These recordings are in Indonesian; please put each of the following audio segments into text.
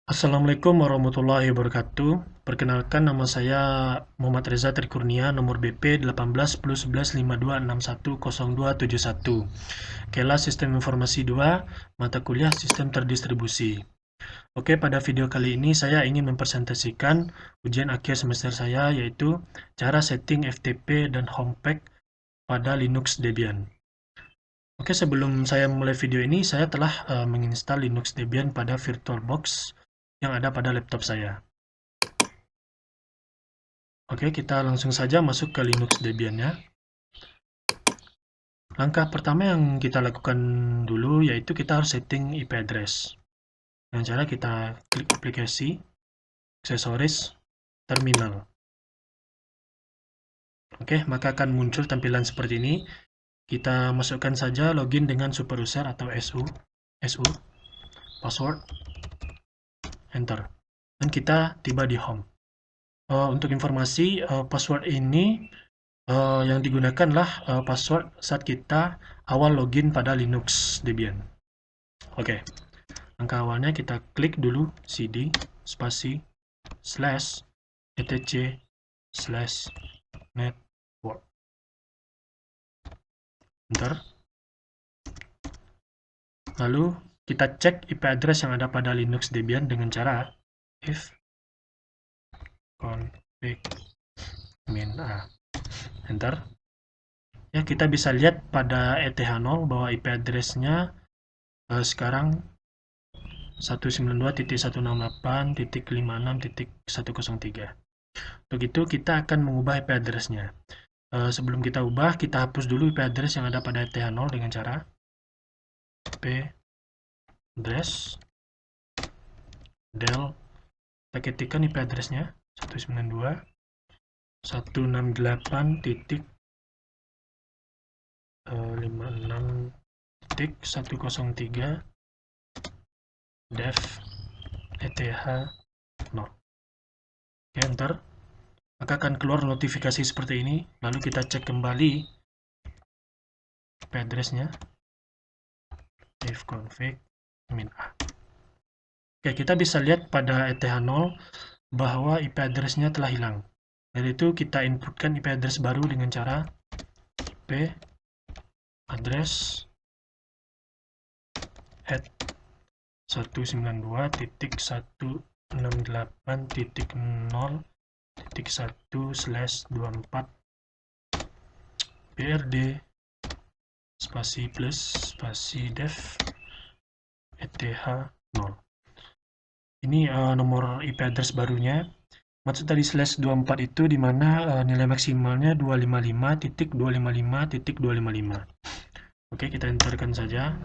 Assalamualaikum warahmatullahi wabarakatuh. Perkenalkan, nama saya Muhammad Reza Trikurnia, nomor BP 18+1152610271. Kelas Sistem Informasi 2, mata kuliah Sistem Terdistribusi. Oke, pada video kali ini saya ingin mempresentasikan ujian akhir semester saya, yaitu cara setting FTP dan Homepack pada Linux Debian. Oke, sebelum saya mulai video ini, saya telah menginstal Linux Debian pada VirtualBox yang ada pada laptop saya. Oke, kita langsung saja masuk ke Linux Debian ya. Langkah pertama yang kita lakukan dulu yaitu kita harus setting IP address. Dengan cara kita klik aplikasi, aksesoris, terminal. Oke, maka akan muncul tampilan seperti ini. Kita masukkan saja login dengan superuser atau SU, password, enter. Dan kita tiba di home. Untuk informasi, password ini yang digunakanlah password saat kita awal login pada Linux Debian. Oke, langkah awalnya kita klik dulu cd spasi /etc/network. Enter. Lalu kita cek IP address yang ada pada Linux Debian dengan cara if config -a. Enter. Ya, kita bisa lihat pada ETH0 bahwa IP address-nya sekarang 192.168.56.103. Untuk itu kita akan mengubah IP address-nya. Sebelum kita ubah, kita hapus dulu IP address yang ada pada ETH0 dengan cara IP address del, kita ketikkan IP address-nya 192.168.56.103 dev ETH0. Oke, enter. Maka akan keluar notifikasi seperti ini. Lalu kita cek kembali IP address-nya if config -a. Oke, kita bisa lihat pada ETH0 bahwa IP address-nya telah hilang. Dari itu kita inputkan IP address baru dengan cara IP address at 192.168.0.1/24 brd spasi plus spasi dev ETH0. Ini nomor IP address barunya. Maksud dari /24 itu dimana nilai maksimalnya 255.255.255. Oke, kita enterkan saja.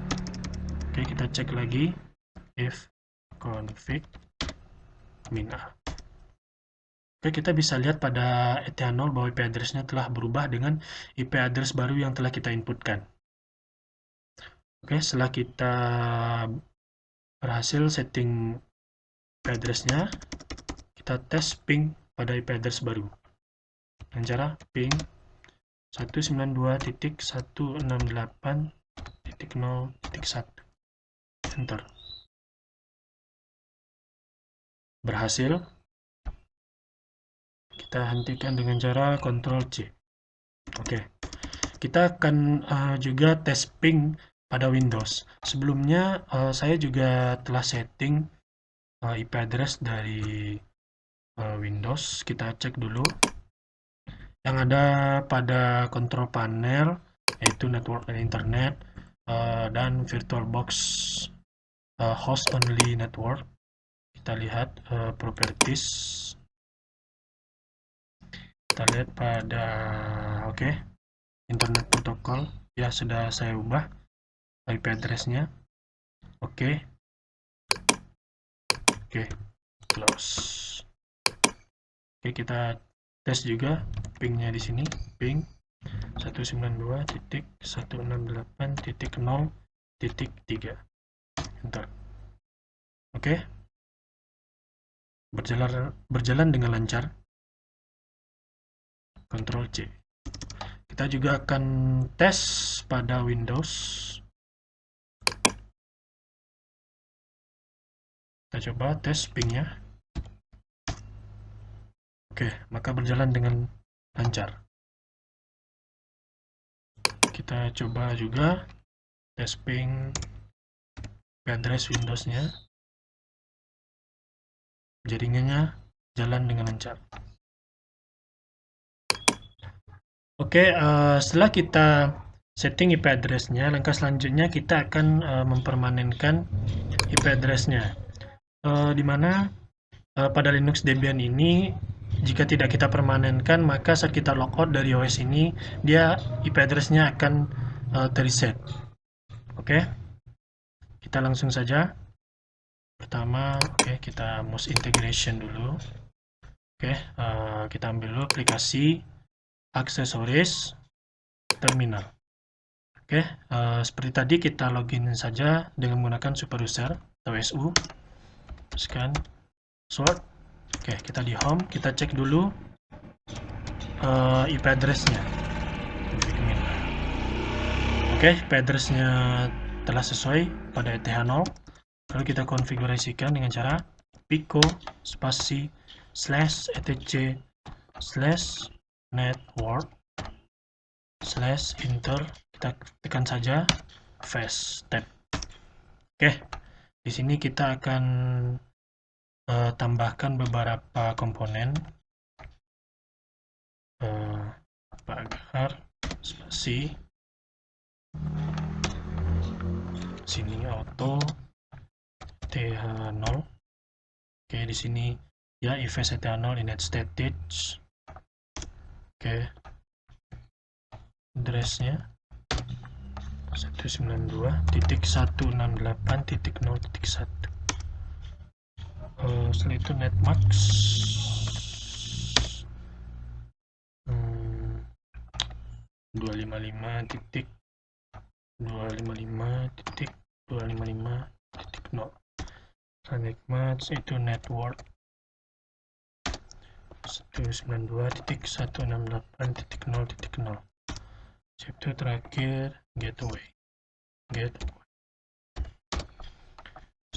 Oke, kita cek lagi if config -a. Oke, kita bisa lihat pada ETH0 bahwa IP address-nya telah berubah dengan IP address baru yang telah kita inputkan. Oke, setelah kita berhasil setting IP address-nya, kita tes ping pada IP address baru dengan cara ping 192.168.0.1. Enter. Berhasil. Kita hentikan dengan cara Ctrl C. Oke, kita akan juga tes ping pada Windows. Sebelumnya saya juga telah setting IP address dari Windows. Kita cek dulu. Yang ada pada control panel yaitu network and internet dan VirtualBox host only network. Kita lihat properties. Kita lihat pada internet protokol ya, sudah saya ubah IP address-nya. Oke, close. Oke, kita tes juga pingnya di sini, ping 192.168.0.3. Enter. Oke, berjalan dengan lancar. Ctrl C. Kita juga akan tes pada Windows. Kita coba tes pingnya. Oke, maka berjalan dengan lancar. Kita coba juga tes ping address Windows-nya. Jaringannya jalan dengan lancar. Oke, setelah kita setting IP address-nya, langkah selanjutnya kita akan mempermanenkan IP address-nya. Di mana pada Linux Debian ini, jika tidak kita permanenkan, maka saat kita logout dari OS ini, dia IP address-nya akan terreset. Oke, kita langsung saja. Pertama, kita mouse integration dulu. Kita ambil dulu aplikasi, aksesoris, terminal. Seperti tadi kita login saja dengan menggunakan superuser atau SU. Scan, sort. Kita di home, kita cek dulu IP address-nya. IP address-nya telah sesuai pada ETH0. Lalu kita konfigurasikan dengan cara pico spasi /etc /network /enter. Kita tekan saja fast tab. Di sini kita akan tambahkan beberapa komponen agar spasi sini auto th0. Di sini ya ifs th0 init static. Address-nya 192.168.0.1. Setelah itu netmax 255.255.255.0. netmax itu network 192.168.0.0. itu terakhir gateway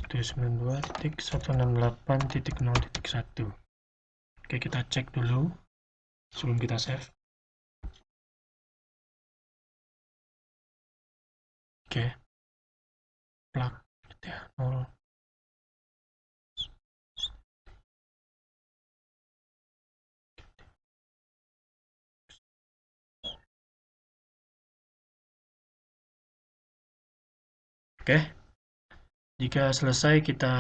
192.168.0.1. Kita cek dulu sebelum kita save. Plug ETH0. Jika selesai kita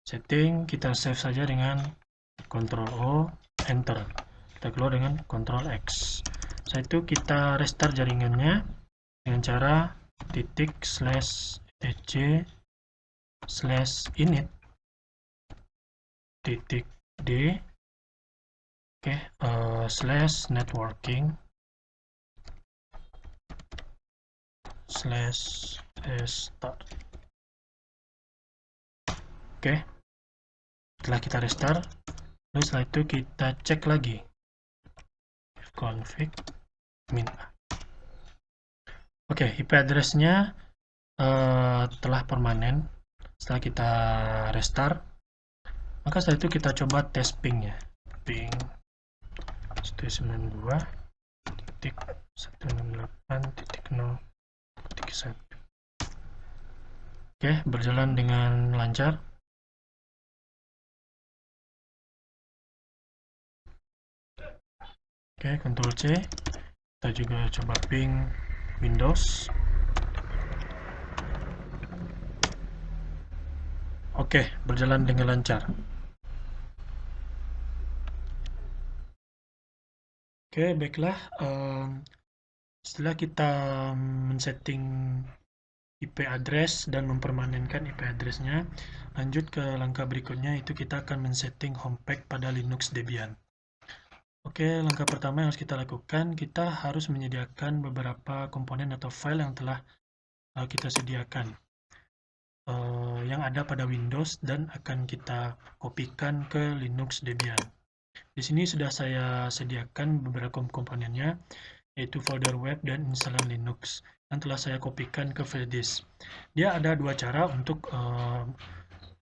setting, kita save saja dengan Ctrl O, Enter. Kita keluar dengan Ctrl X. Setelah itu kita restart jaringannya dengan cara /etc/init -d /networking /restart. Setelah kita restart, lalu setelah itu kita cek lagi config min a. IP address-nya telah permanen. Setelah kita restart, maka setelah itu kita coba tes ping-nya. Ping 192.168.0.1. Berjalan dengan lancar. Ctrl C. Kita juga coba ping Windows. Berjalan dengan lancar. Baiklah. Setelah kita men-setting IP address dan mempermanenkan IP address-nya, lanjut ke langkah berikutnya, itu kita akan men-setting home pack pada Linux Debian. Langkah pertama yang harus kita lakukan, kita harus menyediakan beberapa komponen atau file yang telah kita sediakan, yang ada pada Windows dan akan kita kopikan ke Linux Debian. Di sini sudah saya sediakan beberapa komponennya, yaitu folder web dan installer Linux, yang telah saya kopikan ke flash disk. Dia ada dua cara untuk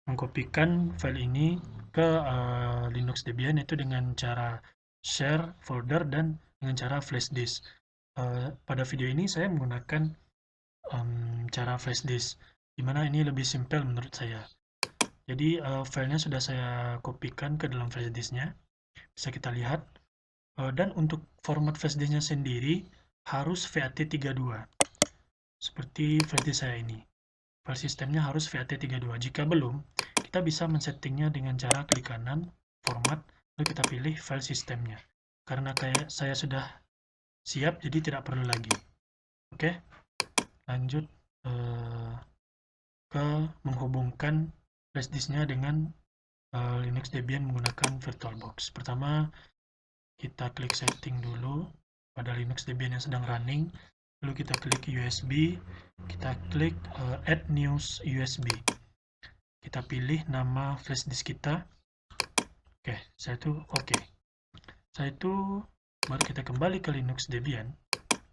mengkopikan file ini ke Linux Debian, itu dengan cara share folder dan dengan cara flash disk. Pada video ini saya menggunakan cara flash disk, dimana ini lebih simpel menurut saya. Jadi filenya sudah saya kopikan ke dalam flash disknya, bisa kita lihat. Dan untuk format flash disknya sendiri harus FAT32, seperti flash disk saya ini. File sistemnya harus FAT32. Jika belum, kita bisa men-settingnya dengan cara klik kanan, format, lalu kita pilih file sistemnya. Karena kayak saya sudah siap, jadi tidak perlu lagi. Oke, lanjut ke menghubungkan flash disknya dengan Linux Debian menggunakan VirtualBox. Pertama, kita klik setting dulu pada Linux Debian yang sedang running, lalu kita klik USB, kita klik add new USB, kita pilih nama flash disk kita. Oke, setelah itu baru kita kembali ke Linux Debian.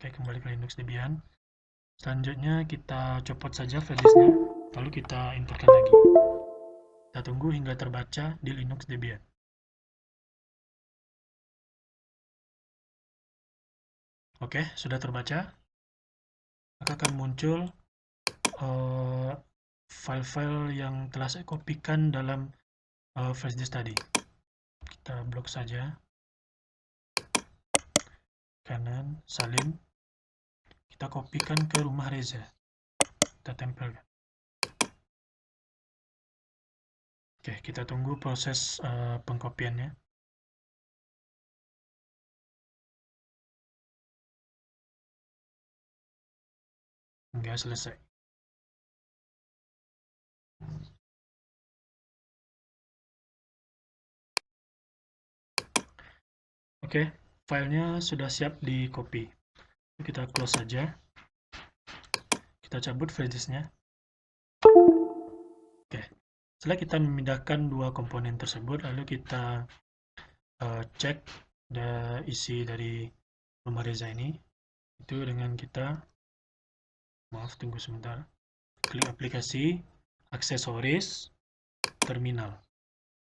Oke, kembali ke Linux Debian. Selanjutnya kita copot saja flash disknya, lalu kita imporkan lagi. Kita tunggu hingga terbaca di Linux Debian. Oke, sudah terbaca. Maka akan muncul file-file yang telah saya kopikan dalam flash disk tadi. Kita blok saja. Kanan, salin. Kita kopikan ke rumah Reza. Kita tempelkan. Oke, kita tunggu proses pengkopiannya. Hingga selesai. Oke, filenya sudah siap di copy. Kita close saja. Kita cabut flash disknya. Oke, setelah kita memindahkan dua komponen tersebut, lalu kita cek isi dari rumah Reza ini. Itu dengan kita, tunggu sebentar, klik aplikasi, aksesoris, terminal.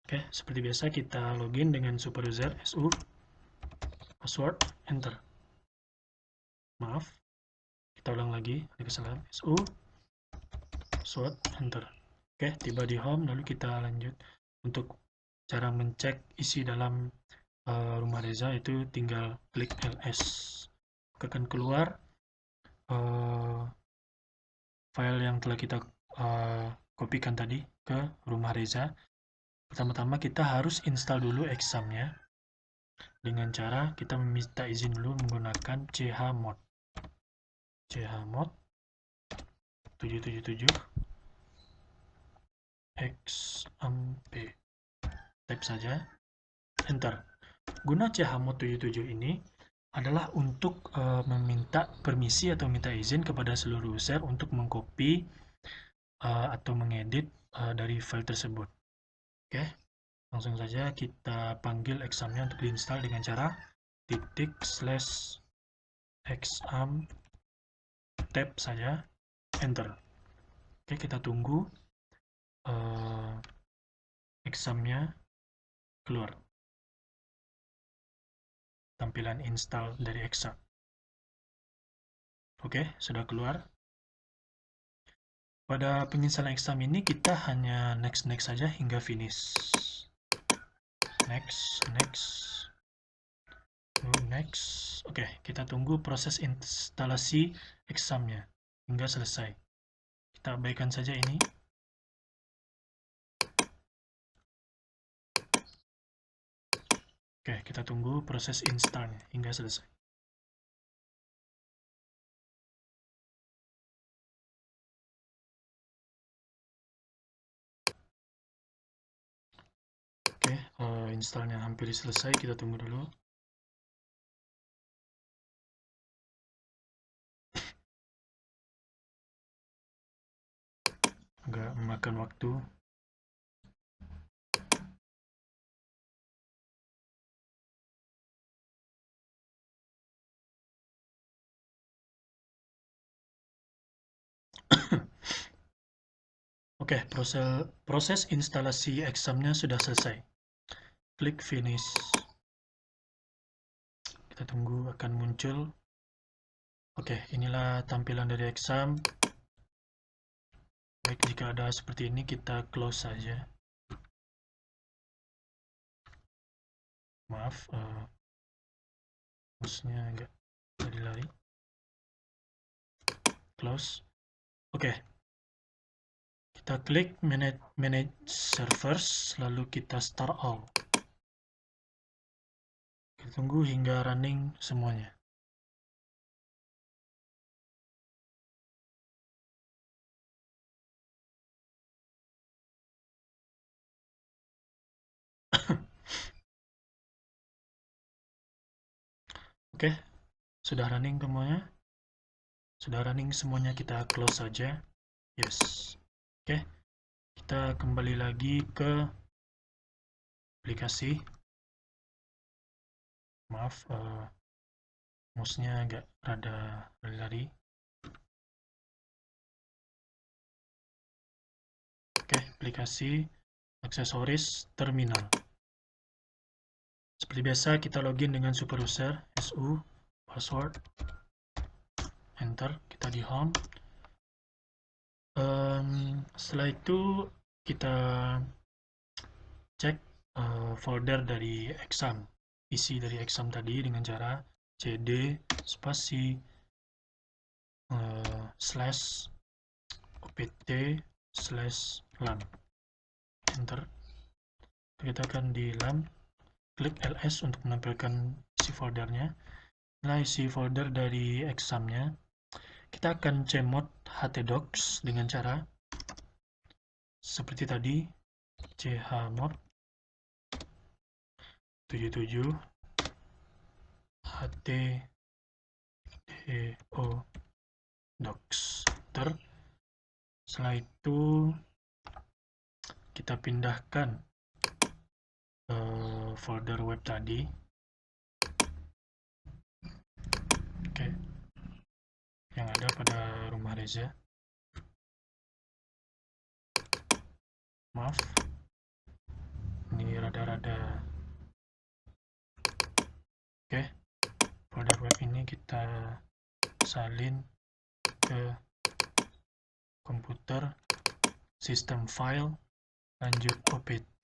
Oke, seperti biasa kita login dengan super user su, password, enter. Kita ulang lagi, ada kesalahan, su, password, enter. Oke, tiba di home, lalu kita lanjut. Untuk cara mencek isi dalam rumah Reza itu tinggal klik ls. Akan keluar file yang telah kita kopikan tadi ke rumah Reza. Pertama-tama kita harus install dulu examnya dengan cara kita meminta izin dulu menggunakan chmod 777 xampp, type saja, enter. Guna chmod 77 ini adalah untuk meminta permisi atau minta izin kepada seluruh user untuk mengcopy atau mengedit dari file tersebut. Oke, langsung saja kita panggil examnya untuk diinstal dengan cara /exam tab saja, enter. Oke, kita tunggu examnya keluar, tampilan install dari exam. Oke, sudah keluar. Pada penginstalan exam ini kita hanya next saja hingga finish. Next. Oke, kita tunggu proses instalasi examnya hingga selesai. Kita abaikan saja ini. Oke, kita tunggu proses installnya hingga selesai. Oke, installnya hampir selesai, kita tunggu dulu. Agak memakan waktu. Oke, proses instalasi examnya sudah selesai. Klik finish. Kita tunggu akan muncul. Oke, inilah tampilan dari exam. Baik, jika ada seperti ini kita close saja. Maaf, mouse-nya agak jadi lari. Close. Oke. Kita klik manage servers, lalu kita start all. Kita tunggu hingga running semuanya. Oke, sudah running semuanya. Sudah running semuanya, kita close saja. Yes. Oke, kita kembali lagi ke aplikasi. Maaf, mouse-nya agak rada lari. Oke, aplikasi, aksesoris, terminal. Seperti biasa, kita login dengan super user, SU, password, enter, kita di home. Setelah itu kita cek folder dari exam, isi dari exam tadi dengan cara cd spasi slash opt/lam, enter. Kita akan di lam, klik ls untuk menampilkan isi foldernya. Nah, isi folder dari examnya, kita akan cmod htdocs dengan cara seperti tadi, chmod 77 htdo docs. Setelah itu kita pindahkan folder web tadi. Oke, yang ada pada rumah Reza. Maaf, ini rada-rada. Oke, folder web ini kita salin ke komputer, sistem file, lanjut opt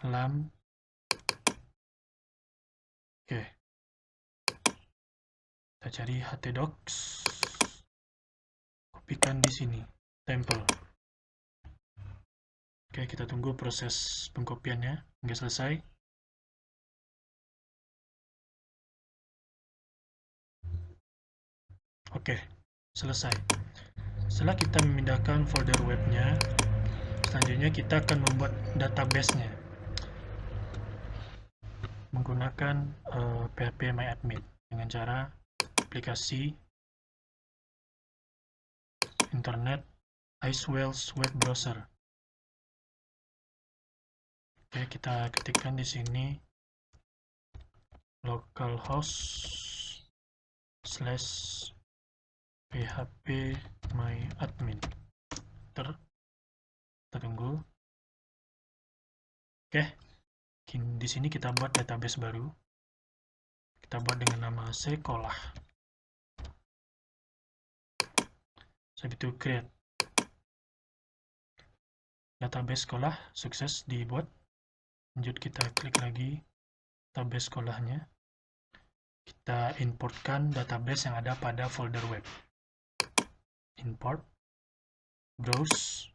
lam. Oke, kita cari htdocs, kopikan di sini, tempel. Oke, kita tunggu proses pengkopiannya hingga selesai. Oke, selesai. Setelah kita memindahkan folder webnya, selanjutnya kita akan membuat database-nya menggunakan phpMyAdmin dengan cara aplikasi internet Icewell web browser. Oke, kita ketikkan di sini localhost / phpMyAdmin. Kita tunggu. Oke, di sini kita buat database baru. Kita buat dengan nama sekolah. Setelah itu create. Database sekolah sukses dibuat. Lanjut, kita klik lagi database sekolahnya. Kita importkan database yang ada pada folder web. Import, browse.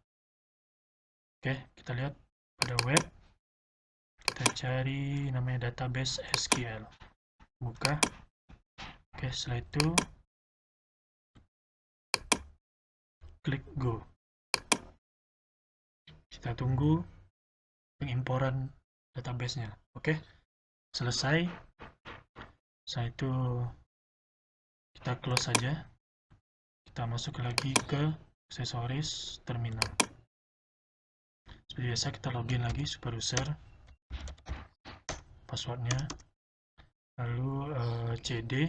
Oke, kita lihat pada web. Kita cari namanya database SQL. Buka. Oke, setelah itu klik go. Kita tunggu pengimporan database-nya. Oke, selesai. Setelah itu kita close saja. Kita masuk lagi ke aksesoris terminal. Seperti biasa, kita login lagi super user, passwordnya, lalu cd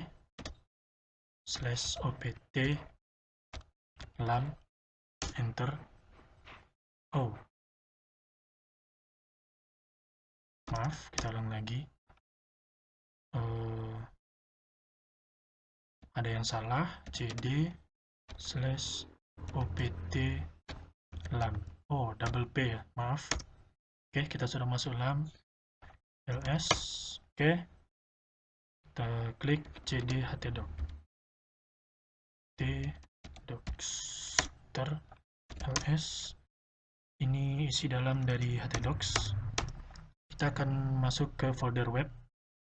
/opt lam, enter. Oh, maaf, kita ulang lagi. Ada yang salah, cd / opt lam. Oh, double p ya, maaf. Oke, kita sudah masuk lam ls. Oke, kita klik cd htdoc tdocs ter ls. Ini isi dalam dari htdocs. Kita akan masuk ke folder web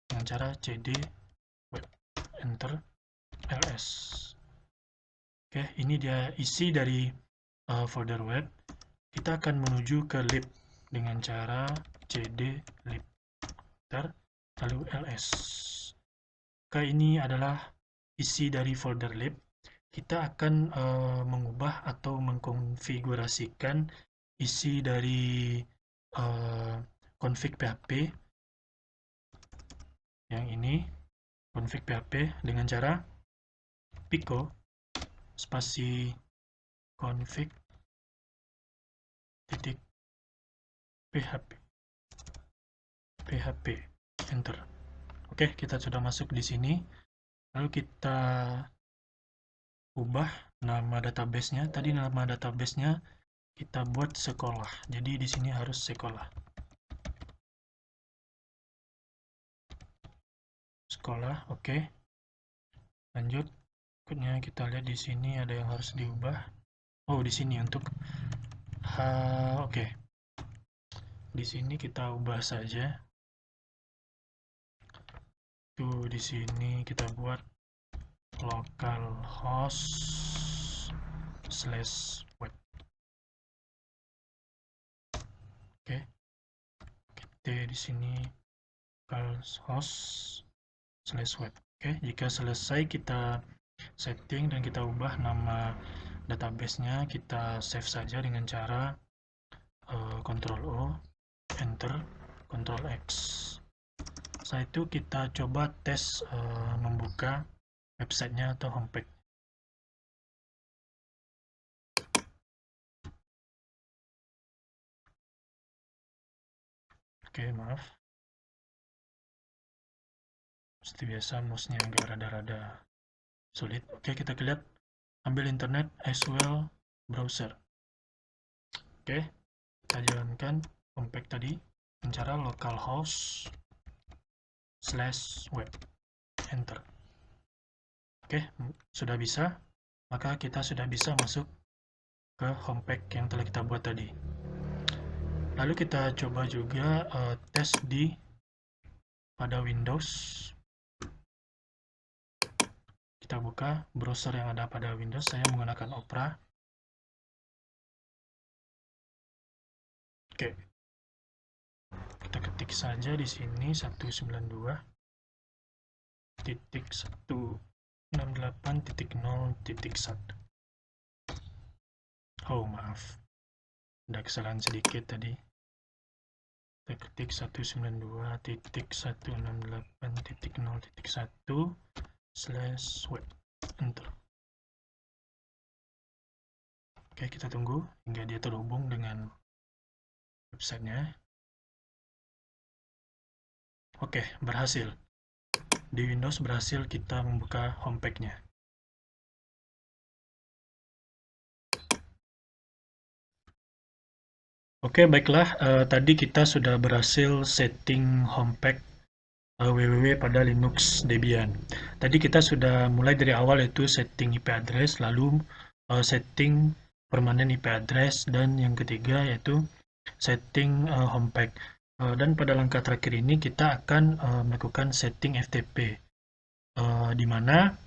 dengan cara cd web, enter ls. Oke, ini dia isi dari folder web. Kita akan menuju ke lib dengan cara cd lib ter lalu ls. Oke, ini adalah isi dari folder lib. Kita akan mengubah atau mengkonfigurasikan isi dari config php yang ini, config php, dengan cara pico spasi config titik php enter. Oke, kita sudah masuk di sini. Lalu kita ubah nama database-nya. Tadi nama database-nya kita buat sekolah. Jadi di sini harus sekolah. Sekolah, oke. Lanjut. Berikutnya kita lihat di sini ada yang harus diubah. Oh, di sini untuk oke. Di sini kita ubah saja. Tuh, di sini kita buat localhost/web. Oke. Kita di sini localhost/web. Oke, jika selesai kita setting dan kita ubah nama database-nya, kita save saja dengan cara Ctrl O, Enter, Ctrl X. Setelah itu kita coba tes membuka websitenya atau homepage. Oke, maaf. Seperti biasa, mouse-nya agak rada-rada sulit. Oke, kita lihat ambil internet as well browser. Oke, kita jalankan homepage tadi dengan cara localhost/web, enter. Oke, sudah bisa. Maka kita sudah bisa masuk ke homepage yang telah kita buat tadi. Lalu kita coba juga tes pada Windows. Kita buka browser yang ada pada Windows. Saya menggunakan Opera. Oke, kita ketik saja di sini 192.168.0.1. Oh, maaf, ada kesalahan sedikit tadi. Kita ketik 192.168.0.1/web, enter. Oke, kita tunggu hingga dia terhubung dengan websitenya. Oke, berhasil. Di Windows berhasil kita membuka homepage-nya. Oke, baiklah. Tadi kita sudah berhasil setting homepage www pada Linux Debian. Tadi kita sudah mulai dari awal, yaitu setting IP address, lalu setting permanen IP address, dan yang ketiga yaitu setting homepage. Dan pada langkah terakhir ini kita akan melakukan setting FTP, di mana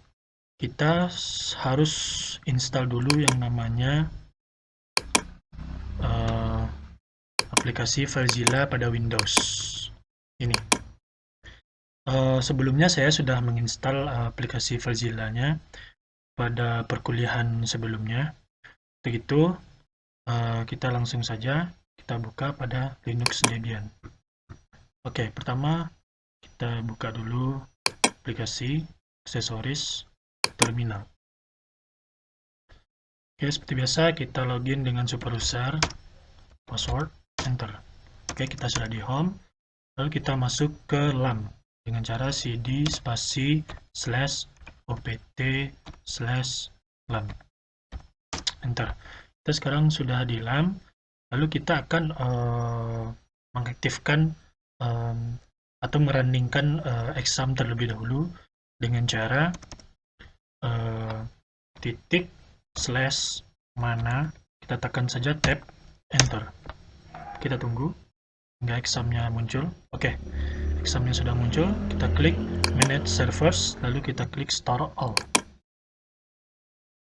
kita harus install dulu yang namanya aplikasi FileZilla pada Windows ini. Sebelumnya saya sudah menginstal aplikasi FileZilla-nya pada perkuliahan sebelumnya. Begitu, kita langsung saja kita buka pada Linux Debian. Oke, pertama kita buka dulu aplikasi, aksesoris, terminal. Oke, seperti biasa kita login dengan super user. password, enter. Oke, kita sudah di home. Lalu kita masuk ke LAM dengan cara cd spasi /opt/LAM, enter. Kita sekarang sudah di LAM. Lalu kita akan mengaktifkan atau meruningkan exam terlebih dahulu dengan cara titik /mana, kita tekan saja tab, enter. Kita tunggu hingga examnya muncul. Oke, examnya sudah muncul. Kita klik manage servers, lalu kita klik store all.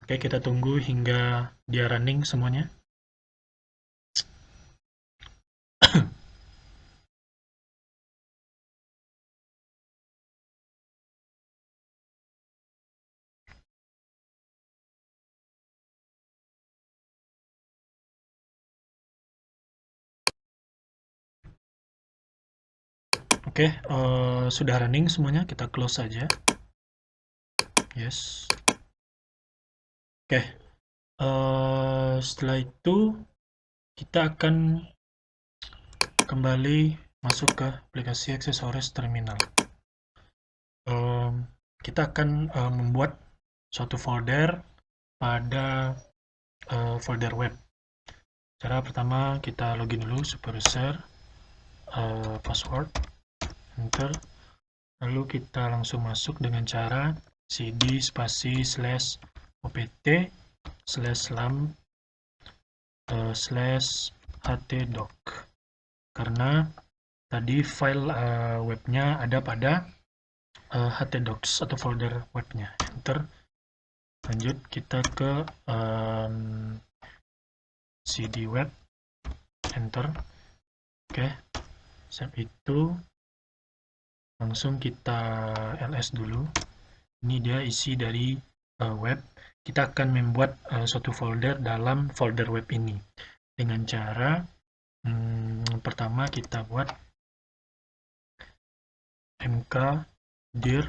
Oke, kita tunggu hingga dia running semuanya. Oke, sudah running semuanya, kita close saja. Yes. Oke, setelah itu kita akan kembali masuk ke aplikasi aksesoris terminal. Kita akan membuat suatu folder pada folder web. Cara pertama, kita login dulu, super user, password, enter. Lalu kita langsung masuk dengan cara cd spasi /opt/lam /htdoc, karena tadi file webnya ada pada htdocs atau folder webnya, enter. Lanjut kita ke cd web, enter. Oke, save itu langsung kita ls dulu. Ini dia isi dari web. Kita akan membuat suatu folder dalam folder web ini dengan cara pertama kita buat mkdir,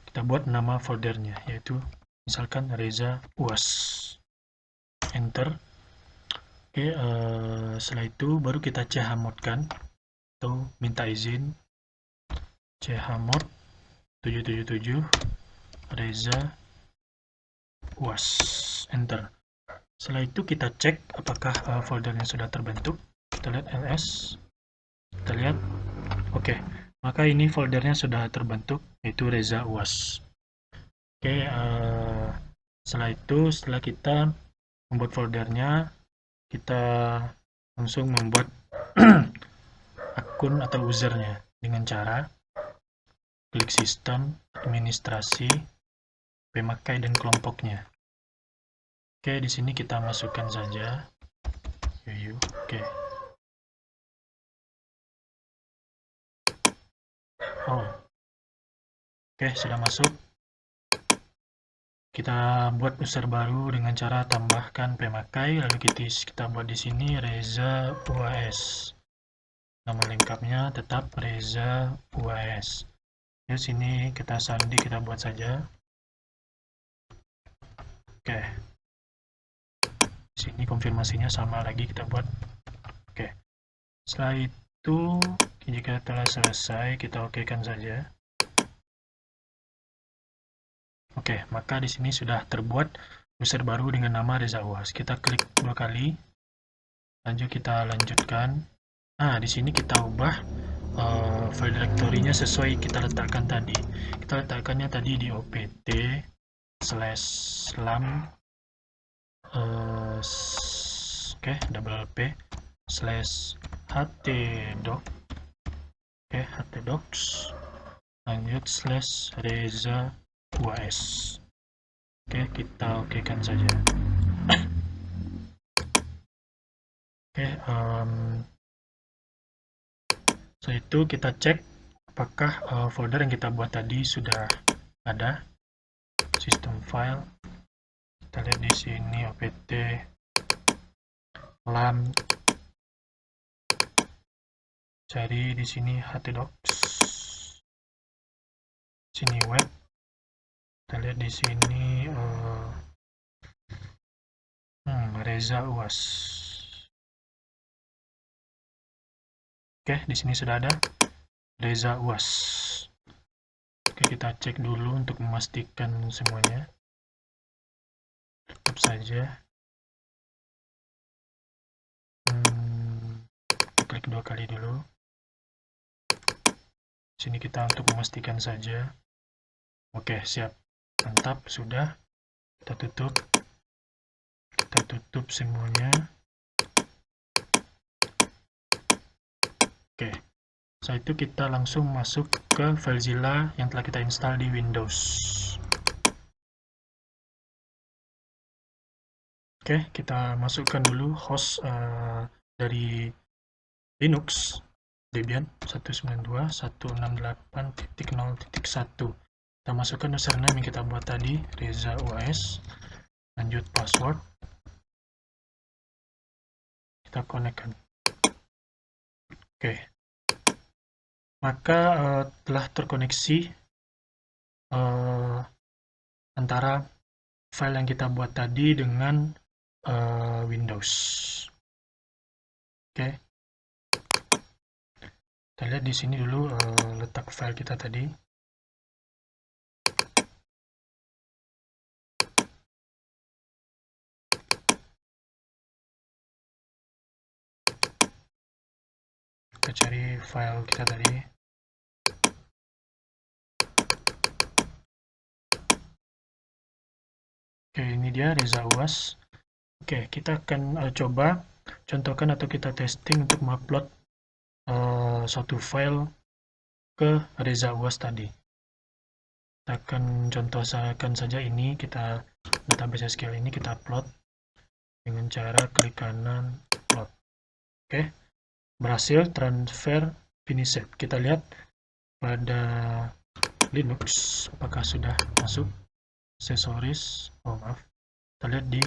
kita buat nama foldernya yaitu misalkan Reza UAS, enter. Oke, setelah itu baru kita chmod-kan atau minta izin chmod 777 Reza UAS, enter. Setelah itu kita cek apakah foldernya sudah terbentuk. Kita lihat ls, kita lihat oke, maka ini foldernya sudah terbentuk yaitu Reza UAS. Oke, setelah kita membuat foldernya, kita langsung membuat akun atau usernya dengan cara klik sistem, administrasi, pemakai dan kelompoknya. Oke, di sini kita masukkan saja yuyu. Oke. Oke, sudah masuk. Kita buat user baru dengan cara tambahkan pemakai, lalu kita buat di sini Reza UAS. Nama lengkapnya tetap Reza UAS. Di sini kita sandi, kita buat saja. Oke. Di sini konfirmasinya sama lagi kita buat. Oke. Setelah itu jika telah selesai kita okekan saja. Oke, maka di sini sudah terbuat user baru dengan nama Reza UAS. Kita klik 2 kali. Lanjut kita lanjutkan. Nah, di sini kita ubah file directory-nya sesuai kita letakkan tadi. Kita letakkannya tadi di opt/lam /htdoc, htdocs, lanjut /reza UAS. Oke, kita okekan saja. Oke, setelah itu kita cek apakah folder yang kita buat tadi sudah ada. System file, kita lihat di sini opt lam, cari di sini htdocs, sini web, kita lihat di sini Reza UAS. Oke, di sini sudah ada Reza UAS. Oke, kita cek dulu untuk memastikan semuanya. Tutup saja. Klik 2 kali dulu. Sini kita untuk memastikan saja. Oke, siap. Mantap, sudah. Kita tutup semuanya. Oke, setelah itu kita langsung masuk ke FileZilla yang telah kita install di Windows. Oke, kita masukkan dulu host dari Linux Debian 192.168.0.1. Kita masukkan username yang kita buat tadi, Reza UAS. Lanjut password. Kita konekkan. Oke, maka telah terkoneksi antara file yang kita buat tadi dengan Windows. Oke, kita lihat di sini dulu letak file kita tadi. Kita cari file kita tadi. Oke, ini dia Reza UAS. Oke, kita akan coba contohkan atau kita testing untuk mengupload suatu file ke Reza UAS tadi. Kita akan contohkan saja ini, kita database SQL ini kita upload dengan cara klik kanan upload. Oke, berhasil transfer finished. Kita lihat pada Linux apakah sudah masuk aksesoris. Oh maaf, kita lihat di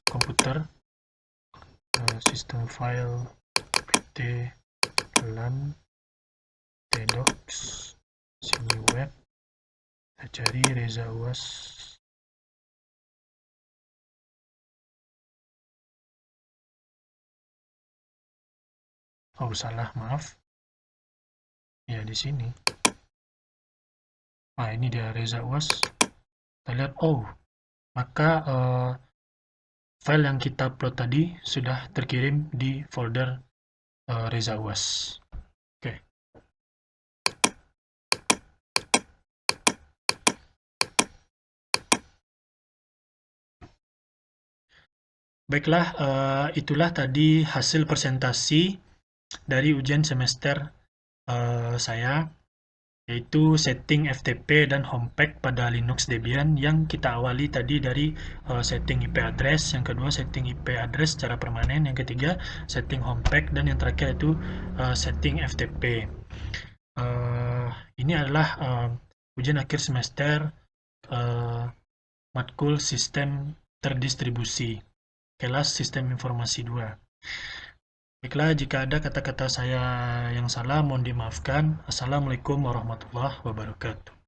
komputer sistem file pt lan tdocs sini web. Kita cari Reza UAS. Oh salah, maaf ya, di sini. Ini dia Reza UAS. Kita lihat, oh maka file yang kita upload tadi sudah terkirim di folder Reza UAS. Oke. Baiklah, itulah tadi hasil presentasi dari ujian semester saya, yaitu setting FTP dan Homepack pada Linux Debian yang kita awali tadi dari setting IP address, yang kedua setting IP address secara permanen, yang ketiga setting Homepack, dan yang terakhir itu setting FTP. Ini adalah ujian akhir semester matkul sistem terdistribusi, kelas sistem informasi 2. Baiklah, jika ada kata-kata saya yang salah mohon dimaafkan. Assalamualaikum warahmatullahi wabarakatuh.